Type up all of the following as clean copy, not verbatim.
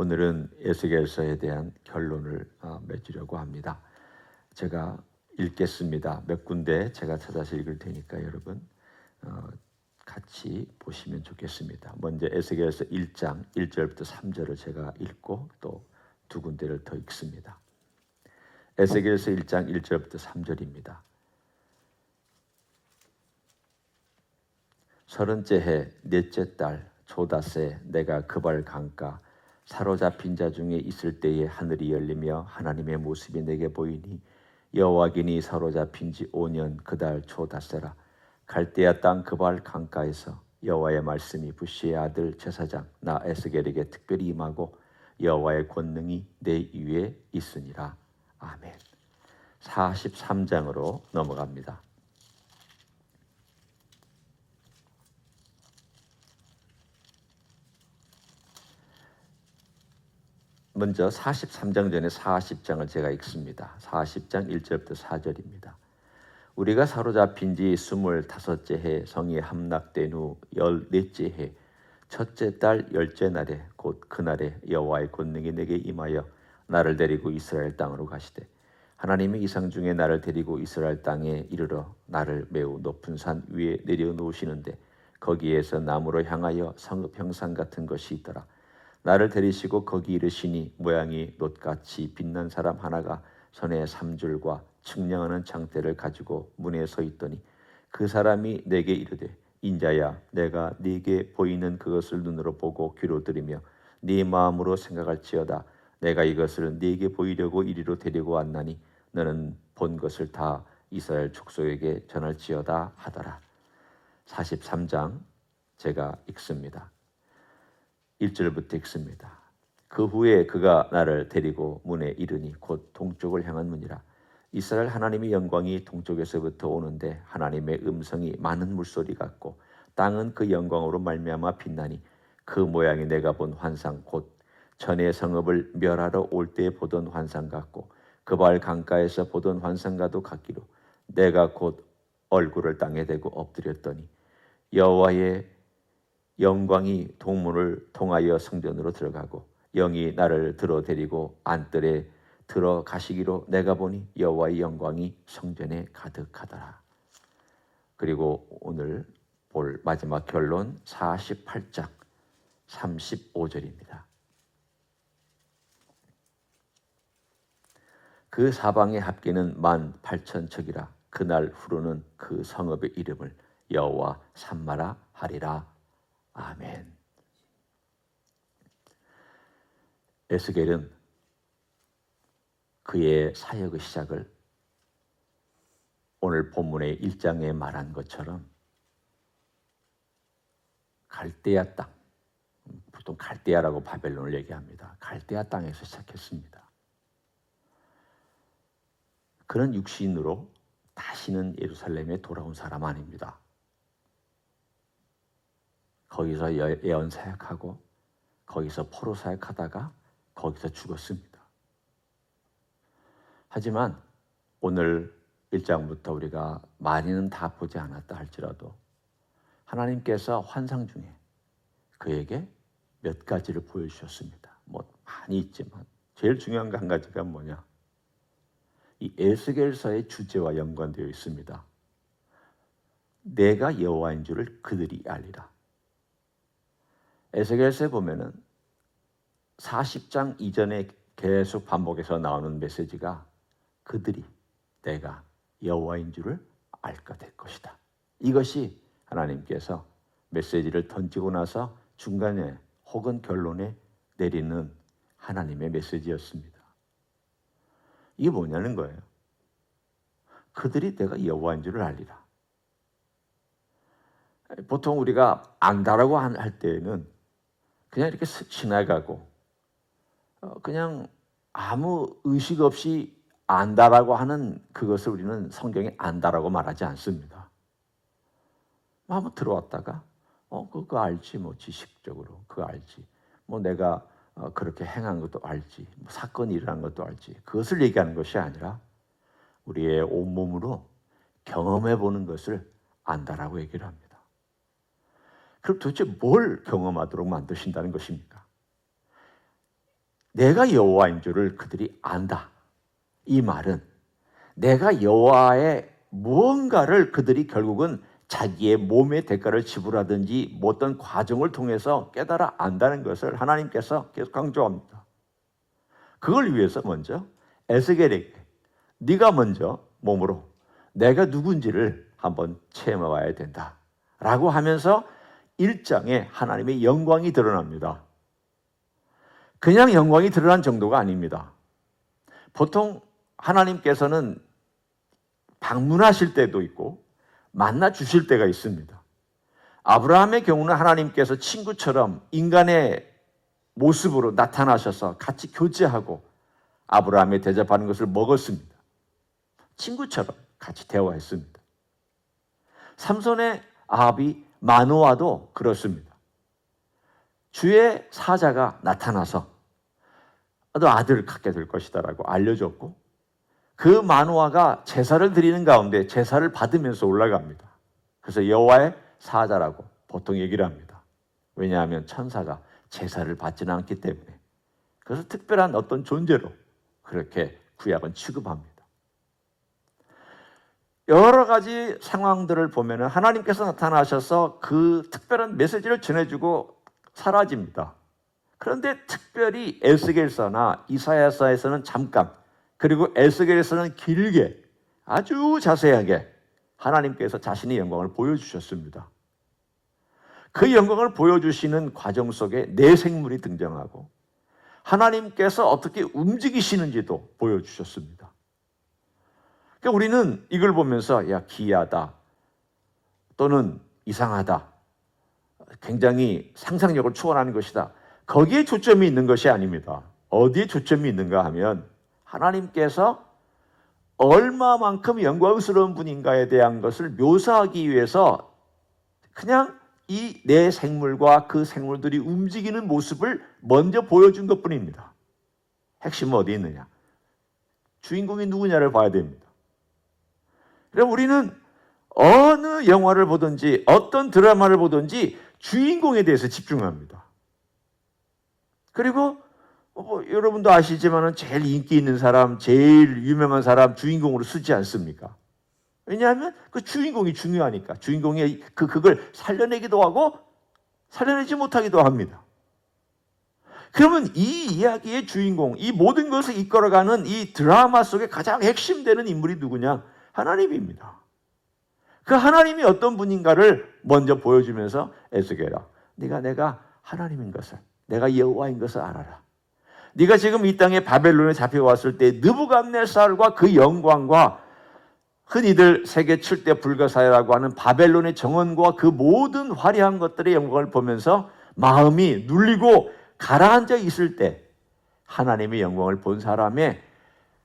오늘은 에스겔서에 대한 결론을 맺으려고 합니다. 제가 읽겠습니다. 몇 군데 제가 찾아서 읽을 테니까 여러분 같이 보시면 좋겠습니다. 먼저 에스겔서 1장 1절부터 3절을 제가 읽고 또 두 군데를 더 읽습니다. 에스겔서 1장 1절부터 3절입니다. 30째 해 넷째 달 조닷새 내가 그발 강가 사로잡힌 자 중에 있을 때에 하늘이 열리며 하나님의 모습이 내게 보이니 여호와께니 사로잡힌 지 5년 그달 조닷새라. 갈대아 땅 그발 강가에서 여호와의 말씀이 부시의 아들 제사장 나 에스겔에게 특별히 임하고 여호와의 권능이 내 위에 있으니라. 아멘. 43장으로 넘어갑니다. 먼저 43장 전에 40장을 제가 읽습니다. 40장 1절부터 4절입니다. 우리가 사로잡힌 지 25째 해 성이 함락된 후 14째 해 첫째 달 10째 날에 곧 그날에 여호와의 권능이 내게 임하여 나를 데리고 이스라엘 땅으로 가시되 하나님의 이상 중에 나를 데리고 이스라엘 땅에 이르러 나를 매우 높은 산 위에 내려놓으시는데 거기에서 나무로 향하여 성읍 형상 같은 것이 있더라. 나를 데리시고 거기 이르시니 모양이 놋같이 빛난 사람 하나가 손에 삼줄과 측량하는 장대를 가지고 문에 서 있더니 그 사람이 내게 이르되 인자야 내가 네게 보이는 그것을 눈으로 보고 귀로 들으며 네 마음으로 생각할지어다. 내가 이것을 네게 보이려고 이리로 데리고 왔나니 너는 본 것을 다 이스라엘 족속에게 전할지어다 하더라. 43장 제가 읽습니다. 1절부터 읽습니다. 그 후에 그가 나를 데리고 문에 이르니 곧 동쪽을 향한 문이라. 이스라엘 하나님의 영광이 동쪽에서부터 오는데 하나님의 음성이 많은 물소리 같고 땅은 그 영광으로 말미암아 빛나니 그 모양이 내가 본 환상 곧 전에 성읍을 멸하러 올 때 보던 환상 같고 그발 강가에서 보던 환상과도 같기로 내가 곧 얼굴을 땅에 대고 엎드렸더니 여호와의 영광이 동문을 통하여 성전으로 들어가고 영이 나를 들어 데리고 안뜰에 들어가시기로 내가 보니 여호와의 영광이 성전에 가득하더라. 그리고 오늘 볼 마지막 결론 48장 35절입니다. 그 사방의 합계는 18,000척이라. 그날 후로는 그 성읍의 이름을 여호와 삼마라 하리라. 아멘. 에스겔은 그의 사역의 시작을 오늘 본문의 1장에 말한 것처럼 갈대아 땅, 보통 갈대아라고 바벨론을 얘기합니다. 갈대아 땅에서 시작했습니다. 그는 육신으로 다시는 예루살렘에 돌아온 사람 아닙니다. 거기서 예언 사역하고 거기서 포로 사역하다가 거기서 죽었습니다. 하지만 오늘 1장부터 우리가 많이는 다 보지 않았다 할지라도 하나님께서 환상 중에 그에게 몇 가지를 보여주셨습니다. 뭐 많이 있지만 제일 중요한 거 한 가지가 뭐냐? 이 에스겔서의 주제와 연관되어 있습니다. 내가 여호와인 줄을 그들이 알리라. 에스겔서에 보면은 40장 이전에 계속 반복해서 나오는 메시지가 그들이 내가 여호와인 줄을 알까 될 것이다. 이것이 하나님께서 메시지를 던지고 나서 중간에 혹은 결론에 내리는 하나님의 메시지였습니다. 이게 뭐냐는 거예요. 그들이 내가 여호와인 줄을 알리라. 보통 우리가 안다라고 할 때에는 그냥 이렇게 슥 지나가고 그냥 아무 의식 없이 안다라고 하는 그것을 우리는 성경에 안다라고 말하지 않습니다. 한번 들어왔다가 그거 알지 뭐 지식적으로 그거 알지 뭐 내가 그렇게 행한 것도 알지 뭐 사건이 일어난 것도 알지 그것을 얘기하는 것이 아니라 우리의 온몸으로 경험해 보는 것을 안다라고 얘기를 합니다. 그럼 도대체 뭘 경험하도록 만드신다는 것입니까? 내가 여호와인 줄을 그들이 안다. 이 말은 내가 여호와의 무언가를 그들이 결국은 자기의 몸의 대가를 지불하든지 뭐 어떤 과정을 통해서 깨달아 안다는 것을 하나님께서 계속 강조합니다. 그걸 위해서 먼저 에스겔에게 네가 먼저 몸으로 내가 누군지를 한번 체험해 봐야 된다 라고 하면서 1장에 하나님의 영광이 드러납니다. 그냥 영광이 드러난 정도가 아닙니다. 보통 하나님께서는 방문하실 때도 있고 만나 주실 때가 있습니다. 아브라함의 경우는 하나님께서 친구처럼 인간의 모습으로 나타나셔서 같이 교제하고 아브라함의 대접하는 것을 먹었습니다. 친구처럼 같이 대화했습니다. 삼손의 아비 마노아도 그렇습니다. 주의 사자가 나타나서 너 아들을 갖게 될 것이다 라고 알려줬고 그 마노아가 제사를 드리는 가운데 제사를 받으면서 올라갑니다. 그래서 여호와의 사자라고 보통 얘기를 합니다. 왜냐하면 천사가 제사를 받지는 않기 때문에. 그래서 특별한 어떤 존재로 그렇게 구약은 취급합니다. 여러 가지 상황들을 보면 하나님께서 나타나셔서 그 특별한 메시지를 전해주고 사라집니다. 그런데 특별히 에스겔서나 이사야서에서는 잠깐, 그리고 에스겔에서는 길게 아주 자세하게 하나님께서 자신의 영광을 보여주셨습니다. 그 영광을 보여주시는 과정 속에 내 생물이 등장하고 하나님께서 어떻게 움직이시는지도 보여주셨습니다. 그러니까 우리는 이걸 보면서 야 기이하다 또는 이상하다, 굉장히 상상력을 초월하는 것이다, 거기에 초점이 있는 것이 아닙니다. 어디에 초점이 있는가 하면 하나님께서 얼마만큼 영광스러운 분인가에 대한 것을 묘사하기 위해서 그냥 이 내 생물과 그 생물들이 움직이는 모습을 먼저 보여준 것뿐입니다. 핵심은 어디 있느냐? 주인공이 누구냐를 봐야 됩니다. 그럼 우리는 어느 영화를 보든지 어떤 드라마를 보든지 주인공에 대해서 집중합니다. 그리고 여러분도 아시지만 제일 인기 있는 사람, 제일 유명한 사람 주인공으로 쓰지 않습니까? 왜냐하면 그 주인공이 중요하니까. 주인공이 그걸 살려내기도 하고 살려내지 못하기도 합니다. 그러면 이 이야기의 주인공, 이 모든 것을 이끌어가는 이 드라마 속에 가장 핵심되는 인물이 누구냐? 하나님입니다. 그 하나님이 어떤 분인가를 먼저 보여주면서 에스겔아, 내가 하나님인 것을, 내가 여호와인 것을 알아라. 네가 지금 이 땅에 바벨론에 잡혀왔을 때 느부갓네살과 그 영광과 흔히들 세계 7대 불가사라고 하는 바벨론의 정원과 그 모든 화려한 것들의 영광을 보면서 마음이 눌리고 가라앉아 있을 때 하나님의 영광을 본 사람의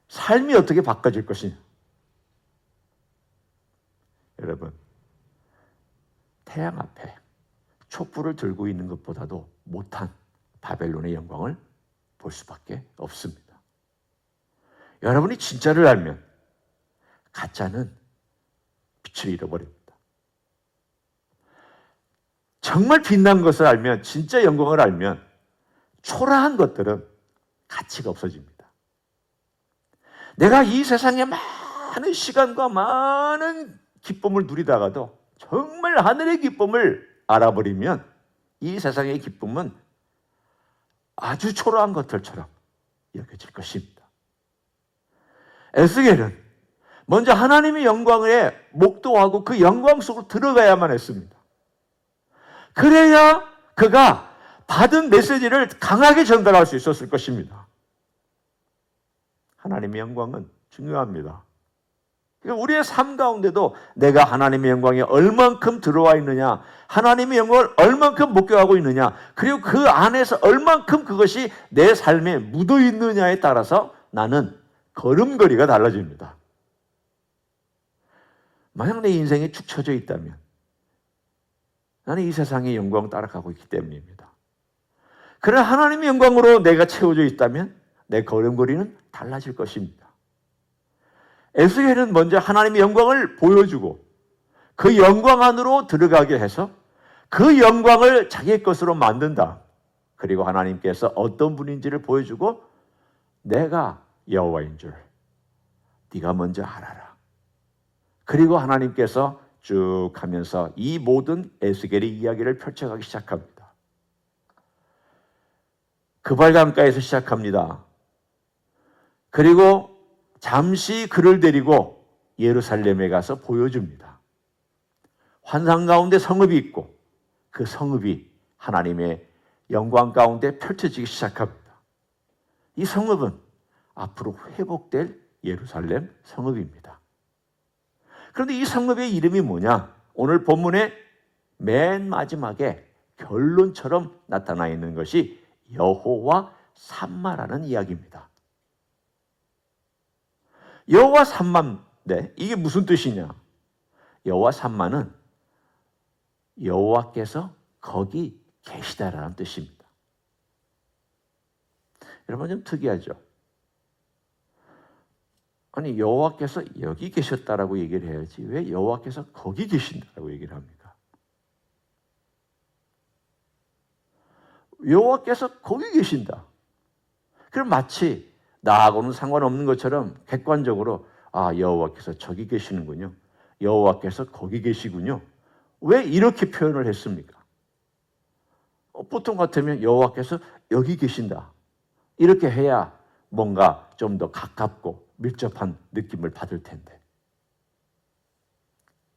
삶이 어떻게 바꿔질 것이냐. 여러분, 태양 앞에 촛불을 들고 있는 것보다도 못한 바벨론의 영광을 볼 수밖에 없습니다. 여러분이 진짜를 알면 가짜는 빛을 잃어버립니다. 정말 빛난 것을 알면, 진짜 영광을 알면 초라한 것들은 가치가 없어집니다. 내가 이 세상에 많은 시간과 많은 기쁨을 누리다가도 정말 하늘의 기쁨을 알아버리면 이 세상의 기쁨은 아주 초라한 것들처럼 여겨질 것입니다. 에스겔은 먼저 하나님의 영광에 목도하고 그 영광 속으로 들어가야만 했습니다. 그래야 그가 받은 메시지를 강하게 전달할 수 있었을 것입니다. 하나님의 영광은 중요합니다. 그러니까 우리의 삶 가운데도 내가 하나님의 영광에 얼만큼 들어와 있느냐, 하나님의 영광을 얼만큼 목격하고 있느냐, 그리고 그 안에서 얼만큼 그것이 내 삶에 묻어 있느냐에 따라서 나는 걸음걸이가 달라집니다. 만약 내 인생이 축 처져 있다면 나는 이 세상의 영광 따라가고 있기 때문입니다. 그러나 하나님의 영광으로 내가 채워져 있다면 내 걸음걸이는 달라질 것입니다. 에스겔은 먼저 하나님의 영광을 보여주고 그 영광 안으로 들어가게 해서 그 영광을 자기의 것으로 만든다. 그리고 하나님께서 어떤 분인지를 보여주고 내가 여호와인 줄 네가 먼저 알아라. 그리고 하나님께서 쭉 하면서 이 모든 에스겔의 이야기를 펼쳐가기 시작합니다. 그발강가에서 시작합니다. 그리고 잠시 그를 데리고 예루살렘에 가서 보여줍니다. 환상 가운데 성읍이 있고 그 성읍이 하나님의 영광 가운데 펼쳐지기 시작합니다. 이 성읍은 앞으로 회복될 예루살렘 성읍입니다. 그런데 이 성읍의 이름이 뭐냐? 오늘 본문의 맨 마지막에 결론처럼 나타나 있는 것이 여호와 삼마라는 이야기입니다. 여호와 삼마인데 이게 무슨 뜻이냐? 여호와 삼마는 여호와께서 거기 계시다라는 뜻입니다. 여러분 좀 특이하죠? 아니 여호와께서 여기 계셨다라고 얘기를 해야지 왜 여호와께서 거기 계신다라고 얘기를 합니까? 여호와께서 거기 계신다. 그럼 마치 나하고는 상관없는 것처럼 객관적으로 여호와께서 저기 계시는군요. 여호와께서 거기 계시군요. 왜 이렇게 표현을 했습니까? 보통 같으면 여호와께서 여기 계신다. 이렇게 해야 뭔가 좀 더 가깝고 밀접한 느낌을 받을 텐데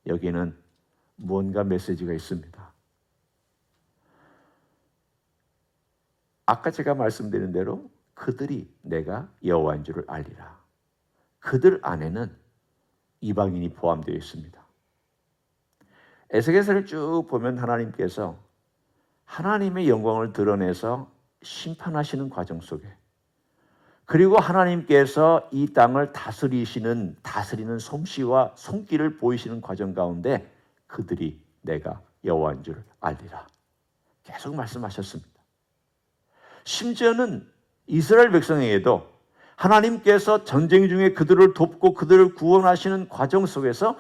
여기는 무언가 메시지가 있습니다. 아까 제가 말씀드린 대로 그들이 내가 여호와인 줄을 알리라. 그들 안에는 이방인이 포함되어 있습니다. 에스겔서를 쭉 보면 하나님께서 하나님의 영광을 드러내서 심판하시는 과정 속에 그리고 하나님께서 이 땅을 다스리는 솜씨와 손길을 보이시는 과정 가운데 그들이 내가 여호와인 줄 알리라. 계속 말씀하셨습니다. 심지어는 이스라엘 백성에게도 하나님께서 전쟁 중에 그들을 돕고 그들을 구원하시는 과정 속에서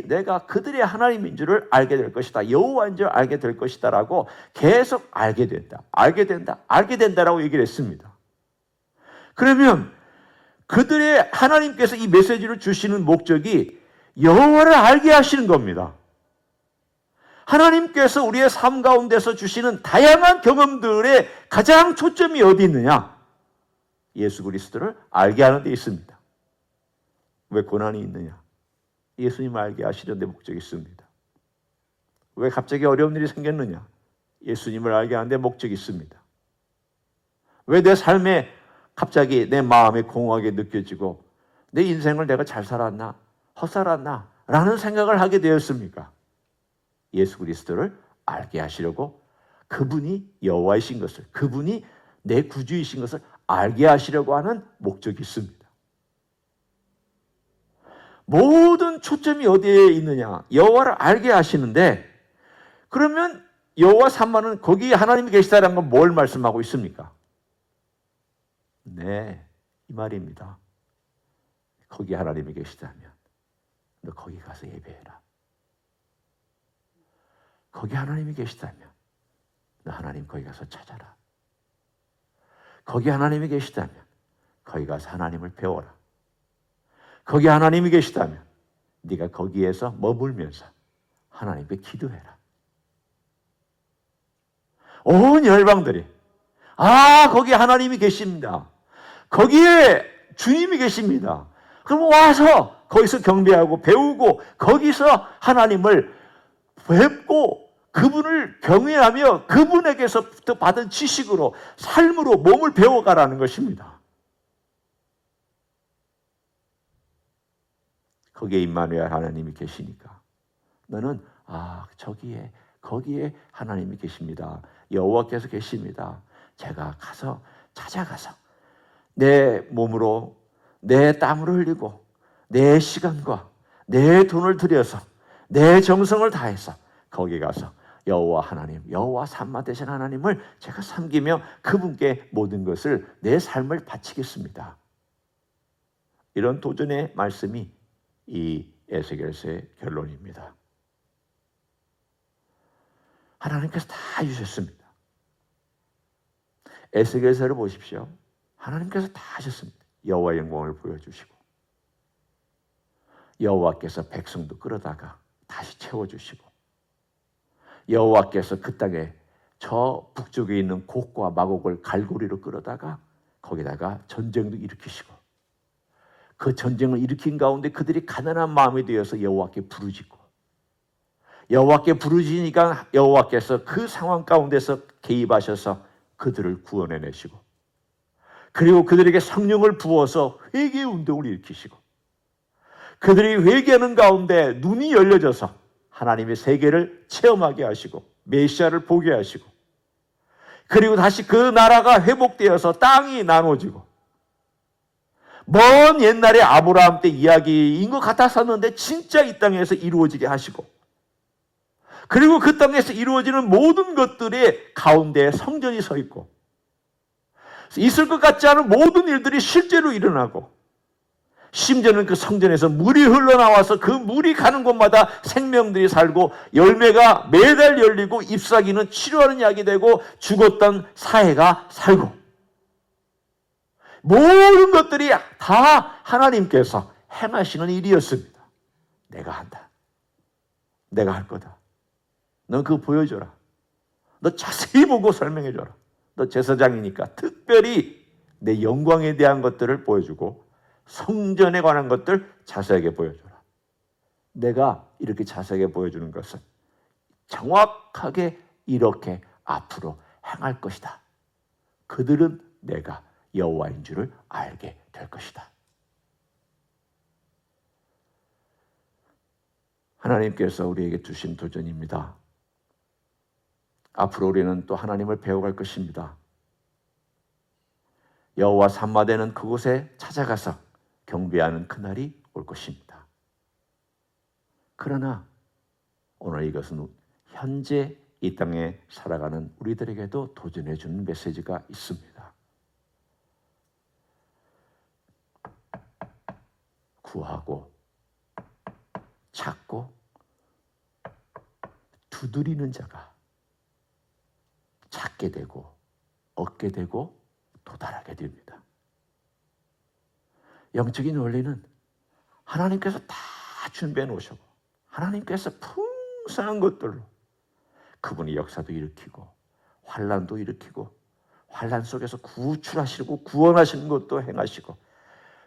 내가 그들의 하나님인 줄을 알게 될 것이다. 여호와인 줄 알게 될 것이다 라고 계속 알게 된다라고 얘기를 했습니다. 그러면 그들의 하나님께서 이 메시지를 주시는 목적이 여호와를 알게 하시는 겁니다. 하나님께서 우리의 삶 가운데서 주시는 다양한 경험들의 가장 초점이 어디 있느냐? 예수 그리스도를 알게 하는 데 있습니다. 왜 고난이 있느냐? 예수님을 알게 하시는 데 목적이 있습니다. 왜 갑자기 어려운 일이 생겼느냐? 예수님을 알게 하는 데 목적이 있습니다. 왜 내 삶에 갑자기 내 마음이 공허하게 느껴지고 내 인생을 내가 잘 살았나? 헛살았나? 라는 생각을 하게 되었습니까? 예수 그리스도를 알게 하시려고 그분이 여호와이신 것을, 그분이 내 구주이신 것을 알게 하시려고 하는 목적이 있습니다. 모든 초점이 어디에 있느냐? 여호와를 알게 하시는데 그러면 여호와 삼마는 거기 하나님이 계시다라는 건 뭘 말씀하고 있습니까? 네, 이 말입니다. 거기 하나님이 계시다면 너 거기 가서 예배해라. 거기 하나님이 계시다면 너 하나님 거기 가서 찾아라. 거기 하나님이 계시다면 거기 가서 하나님을 배워라. 거기 하나님이 계시다면 네가 거기에서 머물면서 하나님께 기도해라. 온 열방들이 거기 하나님이 계십니다. 거기에 주님이 계십니다. 그럼 와서 거기서 경배하고 배우고 거기서 하나님을 뵙고 그분을 경외하며 그분에게서부터 받은 지식으로 삶으로 몸을 배워가라는 것입니다. 거기에 임마누엘 하나님이 계시니까 너는 거기에 하나님이 계십니다. 여호와께서 계십니다. 제가 찾아가서 내 몸으로 내 땀을 흘리고 내 시간과 내 돈을 들여서 내 정성을 다해서 거기 가서 여호와 하나님, 여호와 삼마 되신 하나님을 제가 섬기며 그분께 모든 것을 내 삶을 바치겠습니다. 이런 도전의 말씀이 이 에스겔서의 결론입니다. 하나님께서 다 주셨습니다. 에스겔서를 보십시오. 하나님께서 다 하셨습니다. 여호와의 영광을 보여주시고 여호와께서 백성도 끌어다가 다시 채워주시고 여호와께서 그 땅에 저 북쪽에 있는 곡과 마곡을 갈고리로 끌어다가 거기다가 전쟁도 일으키시고 그 전쟁을 일으킨 가운데 그들이 가난한 마음이 되어서 여호와께 부르짖고 여호와께 부르짖으니까 여호와께서 그 상황 가운데서 개입하셔서 그들을 구원해내시고 그리고 그들에게 성령을 부어서 회개 운동을 일으키시고 그들이 회개하는 가운데 눈이 열려져서 하나님의 세계를 체험하게 하시고 메시아를 보게 하시고 그리고 다시 그 나라가 회복되어서 땅이 나눠지고 먼 옛날에 아브라함 때 이야기인 것 같았었는데 진짜 이 땅에서 이루어지게 하시고 그리고 그 땅에서 이루어지는 모든 것들의 가운데에 성전이 서 있고 있을 것 같지 않은 모든 일들이 실제로 일어나고 심지어는 그 성전에서 물이 흘러나와서 그 물이 가는 곳마다 생명들이 살고 열매가 매달 열리고 잎사귀는 치료하는 약이 되고 죽었던 사해가 살고 모든 것들이 다 하나님께서 행하시는 일이었습니다. 내가 한다. 내가 할 거다. 넌 그거 보여줘라. 너 자세히 보고 설명해줘라. 너 제사장이니까 특별히 내 영광에 대한 것들을 보여주고 성전에 관한 것들 자세하게 보여줘라. 내가 이렇게 자세하게 보여주는 것은 정확하게 이렇게 앞으로 행할 것이다. 그들은 내가 여호와인 줄을 알게 될 것이다. 하나님께서 우리에게 주신 도전입니다. 앞으로 우리는 또 하나님을 배워갈 것입니다. 여호와 산마되는 그곳에 찾아가서 경배하는 그날이 올 것입니다. 그러나 오늘 이것은 현재 이 땅에 살아가는 우리들에게도 도전해 주는 메시지가 있습니다. 구하고 찾고 두드리는 자가 찾게 되고 얻게 되고 도달하게 됩니다. 영적인 원리는 하나님께서 다 준비해 놓으시고 하나님께서 풍성한 것들로 그분이 역사도 일으키고 환난도 일으키고 환난 속에서 구출하시고 구원하시는 것도 행하시고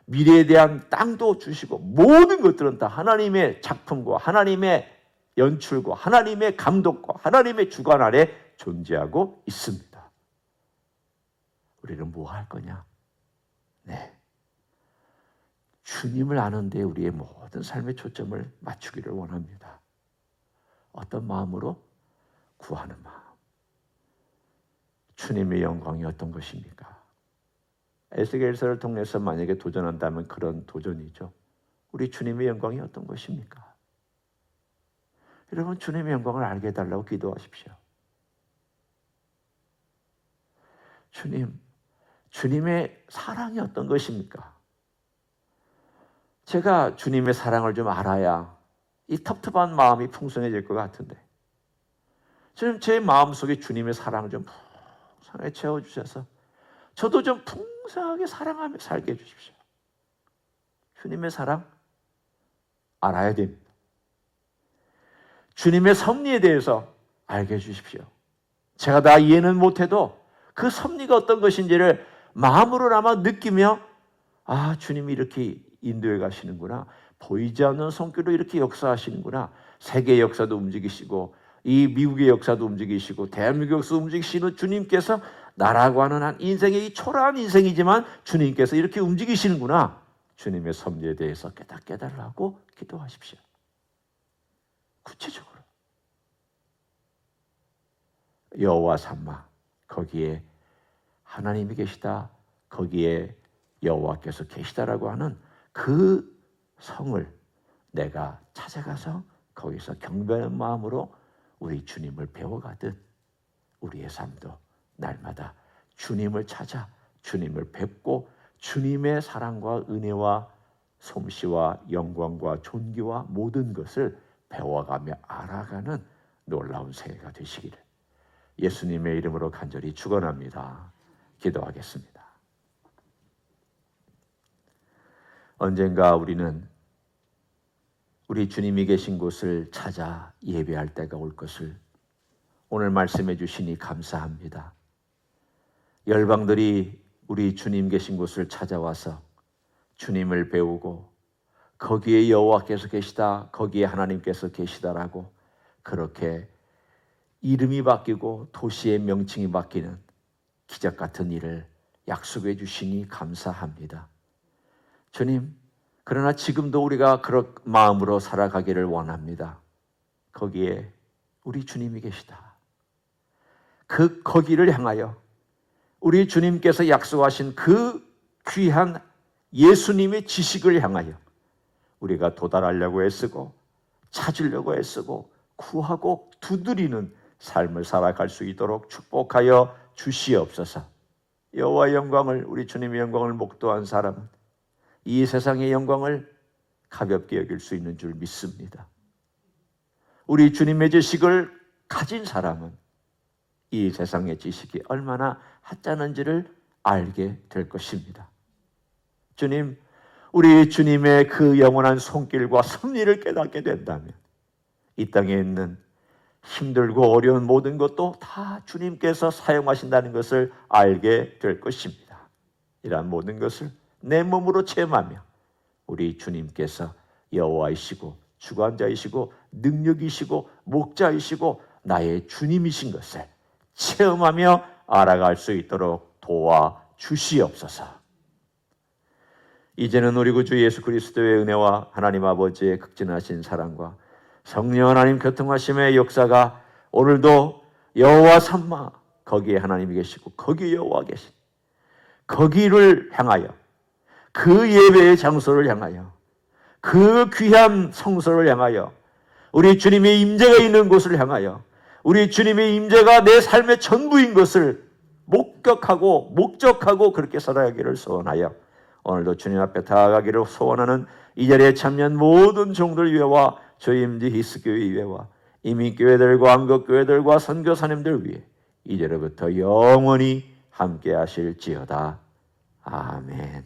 미래에 대한 땅도 주시고 모든 것들은 다 하나님의 작품과 하나님의 연출과 하나님의 감독과 하나님의 주관 아래 존재하고 있습니다. 우리는 뭐 할 거냐? 네. 주님을 아는 데 우리의 모든 삶의 초점을 맞추기를 원합니다. 어떤 마음으로? 구하는 마음. 주님의 영광이 어떤 것입니까? 에스겔서를 통해서 만약에 도전한다면 그런 도전이죠. 우리 주님의 영광이 어떤 것입니까? 여러분 주님의 영광을 알게 해달라고 기도하십시오. 주님의 사랑이 어떤 것입니까? 제가 주님의 사랑을 좀 알아야 이 텁텁한 마음이 풍성해질 것 같은데 저는 제 마음속에 주님의 사랑을 좀 풍성하게 채워주셔서 저도 좀 풍성하게 사랑하며 살게 해주십시오. 주님의 사랑 알아야 됩니다. 주님의 섭리에 대해서 알게 해주십시오. 제가 다 이해는 못해도 그 섭리가 어떤 것인지를 마음으로나마 느끼며 아 주님이 이렇게 인도해 가시는구나. 보이지 않는 손길로 이렇게 역사하시는구나. 세계 역사도 움직이시고 이 미국의 역사도 움직이시고 대한민국 역사도 움직이시는 주님께서 나라고 하는 한 인생의 이 초라한 인생이지만 주님께서 이렇게 움직이시는구나. 주님의 섭리에 대해서 깨닫게 해달라고 기도하십시오. 구체적으로 여호와 삼마 거기에 하나님이 계시다. 거기에 여호와께서 계시다라고 하는 그 성을 내가 찾아가서 거기서 경배하는 마음으로 우리 주님을 배워가듯 우리의 삶도 날마다 주님을 찾아 주님을 뵙고 주님의 사랑과 은혜와 솜씨와 영광과 존귀와 모든 것을 배워가며 알아가는 놀라운 새해가 되시기를 예수님의 이름으로 간절히 축원합니다. 기도하겠습니다. 언젠가 우리는 우리 주님이 계신 곳을 찾아 예배할 때가 올 것을 오늘 말씀해 주시니 감사합니다. 열방들이 우리 주님 계신 곳을 찾아와서 주님을 배우고 거기에 여호와께서 계시다, 거기에 하나님께서 계시다라고 그렇게 이름이 바뀌고 도시의 명칭이 바뀌는 기적 같은 일을 약속해 주시니 감사합니다. 주님, 그러나 지금도 우리가 그런 마음으로 살아가기를 원합니다. 거기에 우리 주님이 계시다. 거기를 향하여 우리 주님께서 약속하신 그 귀한 예수님의 지식을 향하여 우리가 도달하려고 애쓰고 찾으려고 애쓰고 구하고 두드리는 삶을 살아갈 수 있도록 축복하여 주시옵소서. 여호와의 영광을, 우리 주님의 영광을 목도한 사람은 이 세상의 영광을 가볍게 여길 수 있는 줄 믿습니다. 우리 주님의 지식을 가진 사람은 이 세상의 지식이 얼마나 하찮은지를 알게 될 것입니다. 주님, 우리 주님의 그 영원한 손길과 섭리를 깨닫게 된다면 이 땅에 있는 힘들고 어려운 모든 것도 다 주님께서 사용하신다는 것을 알게 될 것입니다. 이러한 모든 것을 내 몸으로 체험하며 우리 주님께서 여호와이시고 주관자이시고 능력이시고 목자이시고 나의 주님이신 것을 체험하며 알아갈 수 있도록 도와주시옵소서. 이제는 우리 구주 예수 그리스도의 은혜와 하나님 아버지의 극진하신 사랑과 성령 하나님 교통하심의 역사가 오늘도 여호와 삼마, 거기에 하나님이 계시고 거기에 여호와 계신 거기를 향하여, 그 예배의 장소를 향하여, 그 귀한 성소를 향하여, 우리 주님의 임재가 있는 곳을 향하여, 우리 주님의 임재가 내 삶의 전부인 것을 목적하고 그렇게 살아가기를 소원하여 오늘도 주님 앞에 다가가기를 소원하는 이 자리에 참여한 모든 종들 위에와 저희 임지 히스교회 위에와 이민교회들과 한국교회들과 선교사님들 위에 이제로부터 영원히 함께 하실지어다. 아멘.